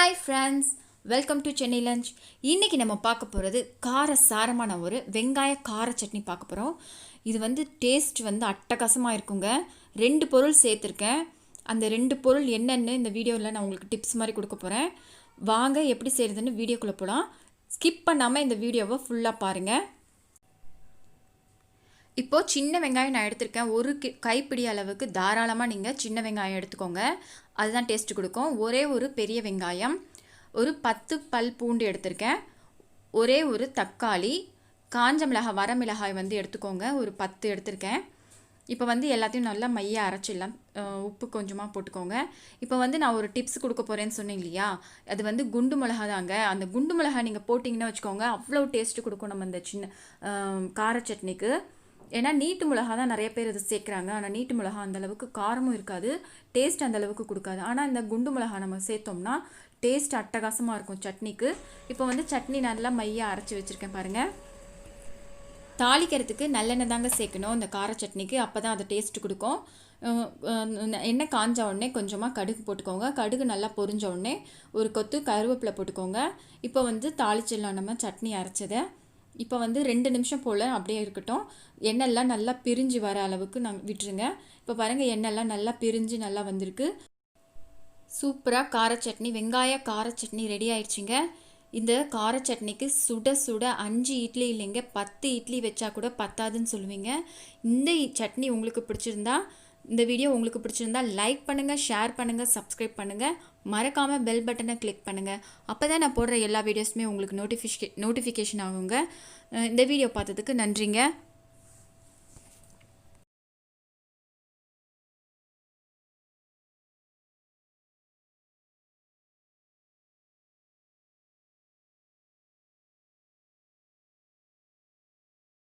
Hi friends, welcome to Chennai lunch. இன்றைக்கி நம்ம பார்க்க போகிறது காரசாரமான ஒரு வெங்காய கார சட்னி பார்க்க போகிறோம். இது டேஸ்ட் அட்டகாசமாக இருக்குங்க. 2 பொருள் சேர்த்துருக்கேன். அந்த 2 பொருள் என்னென்னு இந்த வீடியோவில் நான் உங்களுக்கு டிப்ஸ் மாதிரி கொடுக்க போகிறேன். வாங்க எப்படி செய்கிறதுன்னு வீடியோக்குள்ளே போகலாம். ஸ்கிப் பண்ணாமல் இந்த வீடியோவை ஃபுல்லாக பாருங்கள். இப்போது சின்ன வெங்காயம் நான் எடுத்திருக்கேன். ஒரு கைப்பிடி அளவுக்கு தாராளமாக நீங்கள் சின்ன வெங்காயம் எடுத்துக்கோங்க. அதுதான் டேஸ்ட்டு கொடுக்கும். ஒரே ஒரு பெரிய வெங்காயம், ஒரு 10 பல் பூண்டு எடுத்திருக்கேன், ஒரே ஒரு தக்காளி, காஞ்ச மிளகாய் வரமிளகாய் எடுத்துக்கோங்க, ஒரு 10 எடுத்திருக்கேன். இப்போ எல்லாத்தையும் நல்லா மைய அரைச்சிடலாம். உப்பு கொஞ்சமாக போட்டுக்கோங்க. இப்போ நான் ஒரு டிப்ஸ் கொடுக்க போகிறேன்னு சொன்னேன் இல்லையா, அது குண்டு மிளகா தாங்க. அந்த குண்டு மிளகா நீங்கள் போட்டிங்கன்னா வச்சுக்கோங்க, அவ்வளோ டேஸ்ட்டு கொடுக்கும் நம்ம இந்த சின்ன கார சட்னிக்கு. ஏன்னா நீட்டு மிளகா தான் நிறைய பேர் இது சேர்க்குறாங்க. ஆனால் நீட்டு மிளகா அந்தளவுக்கு காரமும் இருக்காது, டேஸ்ட் அந்தளவுக்கு கொடுக்காது. ஆனால் இந்த குண்டு மிளகா நம்ம சேர்த்தோம்னா டேஸ்ட் அட்டகாசமாக இருக்கும் சட்னிக்கு. இப்போ சட்னி நல்லா மைய அரைச்சி வச்சுருக்கேன் பாருங்கள். தாளிக்கிறதுக்கு நல்லெண்ணெய் தாங்க சேர்க்கணும் இந்த கார சட்னிக்கு, அப்போ தான் அது டேஸ்ட் கொடுக்கும். எண்ணெய் காஞ்ச உடனே கொஞ்சமாக கடுகு போட்டுக்கோங்க. கடுகு நல்லா பொரிஞ்ச உடனே ஒரு கொத்து கருவேப்பிலை போட்டுக்கோங்க. இப்போ தாளிச்சிடலாம் நம்ம சட்னி அரைச்சதை. இப்போ 2 நிமிஷம் போல் அப்படியே இருக்கட்டும். எண்ணெய்லாம் நல்லா பிரிஞ்சு வர அளவுக்கு நாங்கள் விட்டுருங்க. இப்போ பாருங்கள், எண்ணெய்லாம் நல்லா பிரிஞ்சு நல்லா வந்திருக்கு. சூப்பராக கார சட்னி, வெங்காய கார சட்னி ரெடி ஆயிடுச்சுங்க. இந்த கார சட்னிக்கு சுட சுட 5 இட்லி இல்லைங்க, 10 இட்லி வச்சா கூட பத்தாதுன்னு சொல்லுவீங்க. இந்த சட்னி உங்களுக்கு பிடிச்சிருந்தா, இந்த வீடியோ உங்களுக்கு பிடிச்சிருந்தா லைக் பண்ணுங்கள், ஷேர் பண்ணுங்கள், சப்ஸ்கிரைப் பண்ணுங்கள். மறக்காமல் பெல் பட்டனை கிளிக் பண்ணுங்கள். அப்போ தான் நான் போடுற எல்லா வீடியோஸுமே உங்களுக்கு நோட்டிஃபிகேஷன் ஆகுங்க. இந்த வீடியோ பார்த்ததுக்கு நன்றிங்க.